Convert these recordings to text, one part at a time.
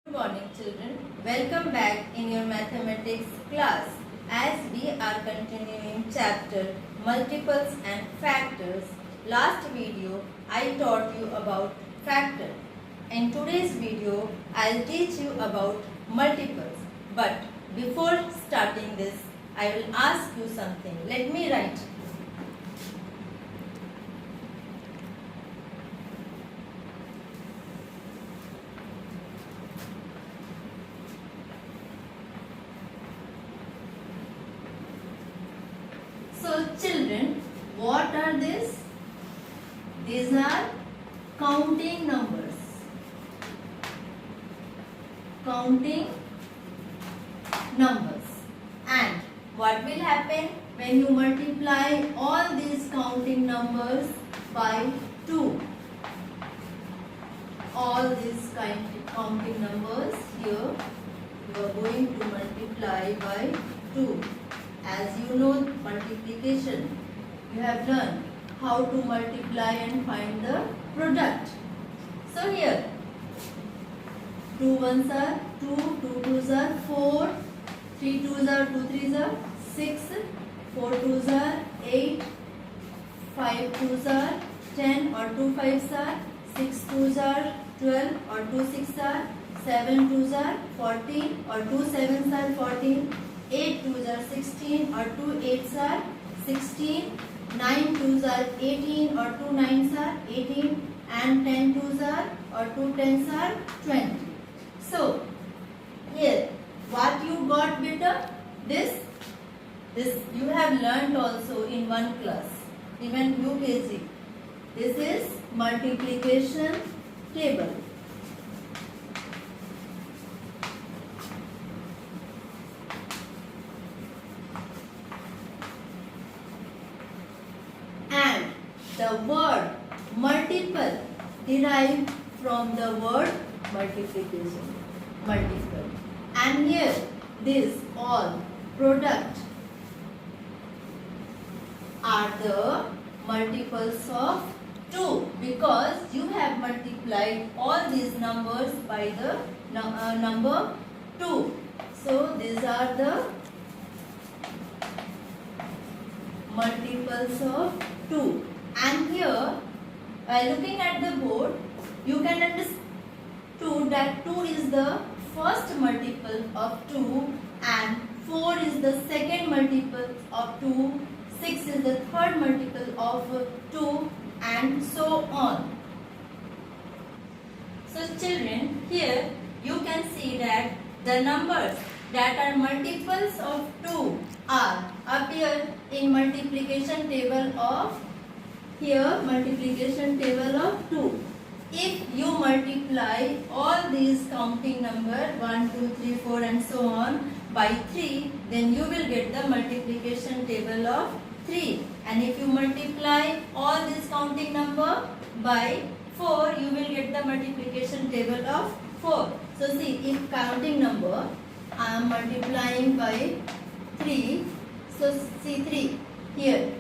Good morning children. Welcome back in your mathematics class as we are continuing chapter multiples and factors. Last video I taught you about factor. In today's video I'll teach you about multiples. But before starting this I will ask you something. Let me write. So children, what are these? These are counting numbers. Counting numbers. And what will happen when you multiply all these counting numbers by 2? All these counting numbers here you are going to multiply by 2. As you know multiplication, you have learned how to multiply and find the product. So here 2 ones are 2, 2 twos are 4, 3 twos are 2 threes are 6, 4 twos are 8, 5 twos are 10 or 2 fives are 6 twos are 12 or 2 sixes are 7 twos are 14 or 2 sevens are 14, 8 twos are 16 or 2 eights are 16, 9 twos are 18 or 2 nines are 18 and 10 twos are or 2 tens are 20. So here what you got beta? This you have learnt also in one class, even UKG. This is multiplication table. And the word multiple derived from the word multiplication. Multiple. And here this all product are the multiples of 2 because you have multiplied all these numbers by the number 2. So these are the multiples of 2. And here by looking at the board you can understand that 2 is the first multiple of 2 and 4 is the second multiple of 2, 6 is the third multiple of 2 and so on. So children, here you can see that the numbers that are multiples of 2 are appear in multiplication table of multiplication table of 2. If you multiply all these counting number 1, 2, 3, 4 and so on by 3, then you will get the multiplication table of 3. And if you multiply all these counting number by 4, you will get the multiplication table of 4. So see, if counting number I am multiplying by 3, so see 3 here.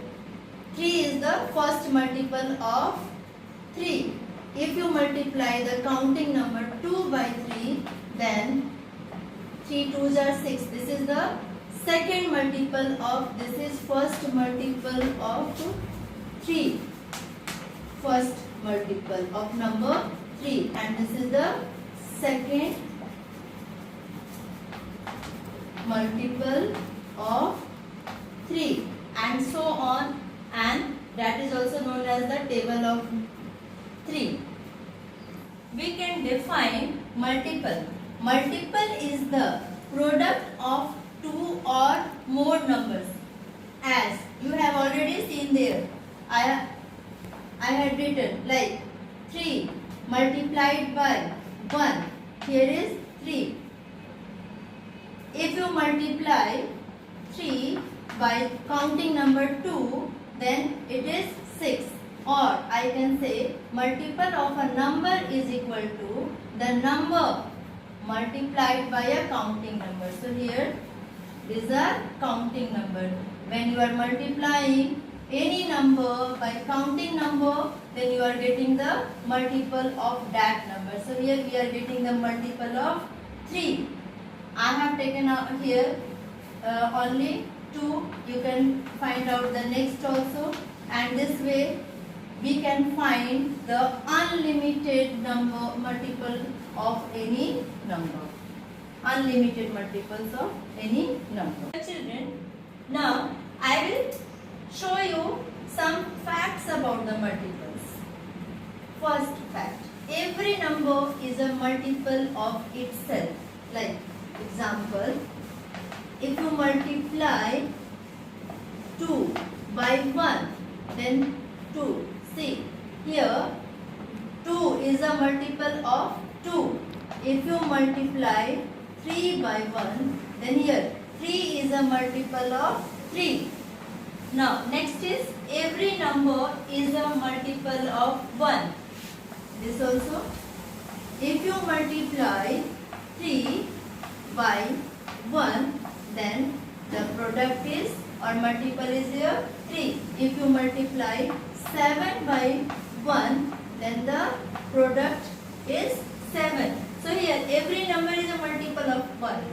3 is the first multiple of 3. If you multiply the counting number 2 by 3, then 3 twos are 6. This is the second multiple of, this is first multiple of 3. First multiple of number 3 and this is the second multiple of 3 and so on, and that is also known as the table of 3. We can define multiple. Multiple is the product of 2 or more numbers. As you have already seen there, I had written like 3 multiplied by 1. Here is 3. If you multiply 3 by counting number 2, then it is 6. Or I can say multiple of a number is equal to the number multiplied by a counting number. So here these are counting number. When you are multiplying any number by counting number, then you are getting the multiple of that number. So here we are getting the multiple of 3. I have taken out here only 2. You can find out the next also, and this way we can find the unlimited number multiple of any number. Unlimited multiples of any number. Children, now I will show you some facts about the multiples. First fact, every number is a multiple of itself. Like example, if you multiply 2 by 1, then 2. See, here 2 is a multiple of 2. If you multiply 3 by 1, then here 3 is a multiple of 3. Now, next is every number is a multiple of 1. This also, if you multiply 3 by 1, then the product is or multiple is here 3. If you multiply 7 by 1, then the product is 7. So here every number is a multiple of 1.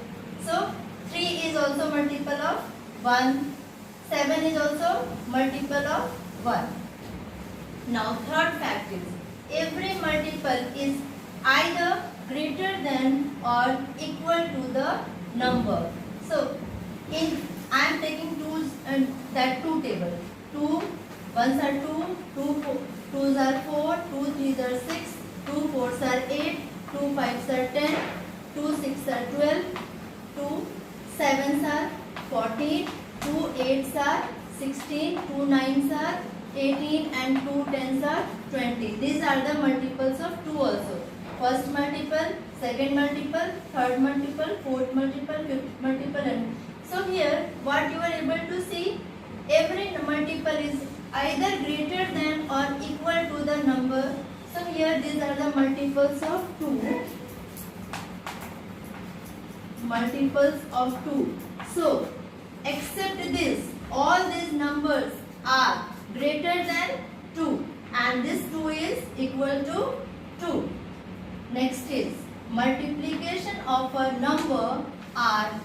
So 3 is also multiple of 1. 7 is also multiple of 1. Now third fact is every multiple is either greater than or equal to the number. So I am taking two table. 2 ones are 2, 2s are 4, 2 3s are 6, 2 4s are 8, 2 5s are 10, 2 6s are 12, 2 7s are 14, 2 8s are 16, 2 9s are 18 and 2 10s are 20. These are the multiples of 2 also. First multiple, second multiple, third multiple, fourth multiple, fifth multiple, and so here what you are able to see, every multiple is either greater than or equal to the number. So here these are the multiples of 2. Multiples of 2. So except this, all these numbers are greater than 2 and this 2 is equal to 2. Next is multiplication of a number are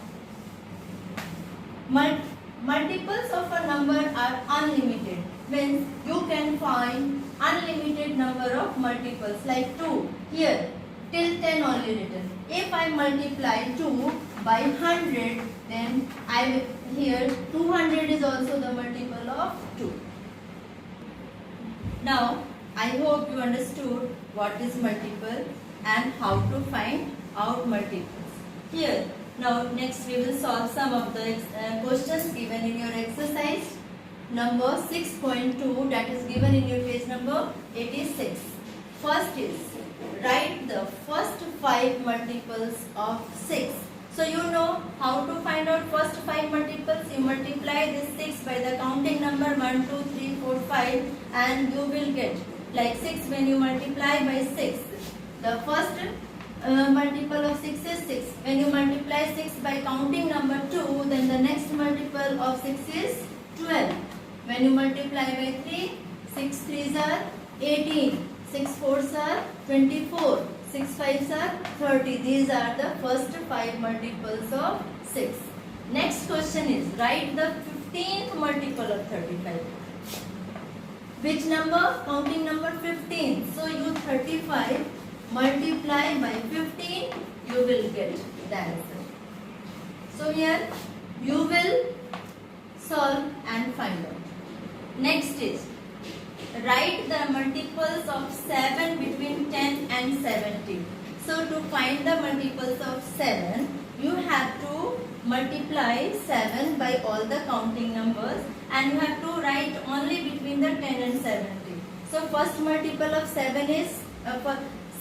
multiples of a number are unlimited. Means you can find unlimited number of multiples like 2. Here till 10 only written. If I multiply 2 by 100, then here 200 is also the multiple of 2. Now I hope you understood what is multiple and how to find out multiples. Here now next we will solve some of the questions given in your exercise number 6.2, that is given in your page number 86. First is write the first 5 multiples of 6. So you know how to find out first 5 multiples. You multiply this 6 by the counting number 1, 2, 3, 4, 5 and you will get like 6 when you multiply by 6. The first multiple of 6 is 6. When you multiply 6 by counting number 2, then the next multiple of 6 is 12. When you multiply by 3, 6 3s are 18, 6 4s are 24, 6 5s are 30. These are the first 5 multiples of 6. Next question is write the 15th multiple of 35. Which number? Counting number 15. So you 35 multiply by 15, you will get the answer. So here you will solve and find out. Next is write the multiples of 7 between 10 and 70. So to find the multiples of 7, you have to multiply 7 by all the counting numbers and you have to write only between the 10 and 70. So first multiple of 7 is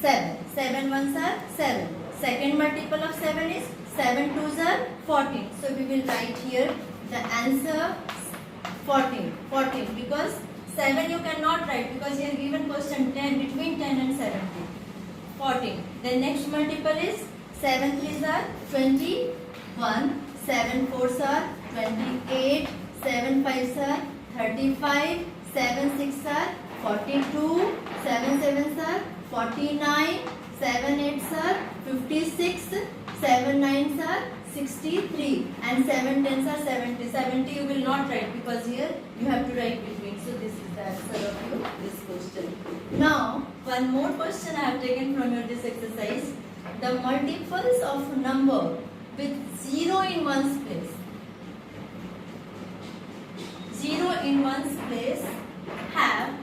7. 7 ones are 7. Second multiple of 7 is 7 twos are 14. So we will write here the answer 14. 14 because 7 you cannot write because here given question 10 between 10 and 70. 14. Then next multiple is 7 threes are 21. 7 fours are 28. 7 fives are 35. 7 six are 42. 7 sevens are 49, 7 8s are 56, 7 9s are 63 and 7 10s are 70. 70 you will not write because here you have to write between. So this is the answer of your this question. Now one more question I have taken from your this exercise. The multiples of number with 0 in one's place. 0 in one's place have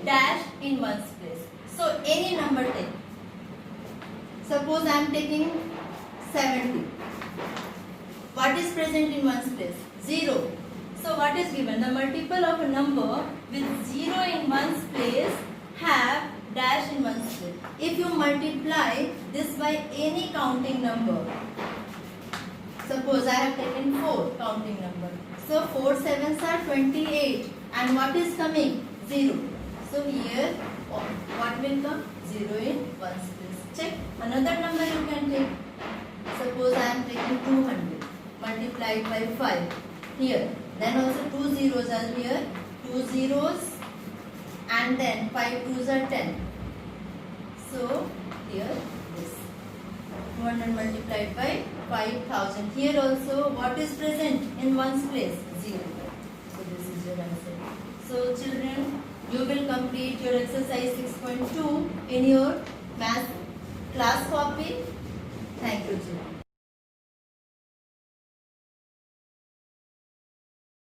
dash in one's place. So any number take. Suppose I am taking 70. What is present in one's place? 0. So what is given? The multiple of a number with 0 in one's place have dash in one's place. If you multiply this by any counting number, suppose I have taken 4 counting number. So 4 7s are 28 and what is coming? 0. So here what will come? 0 in one's place. Check. Another number you can take. Suppose I am taking 200 multiplied by 5 here. Then also 2 zeros are here. 2 zeros and then 5 2s are 10. So here this 200 multiplied by 5000. Here also what is present in one's place? 0. So this is your answer. So children, you will complete your exercise 6.2 in your math class copy. Thank you children.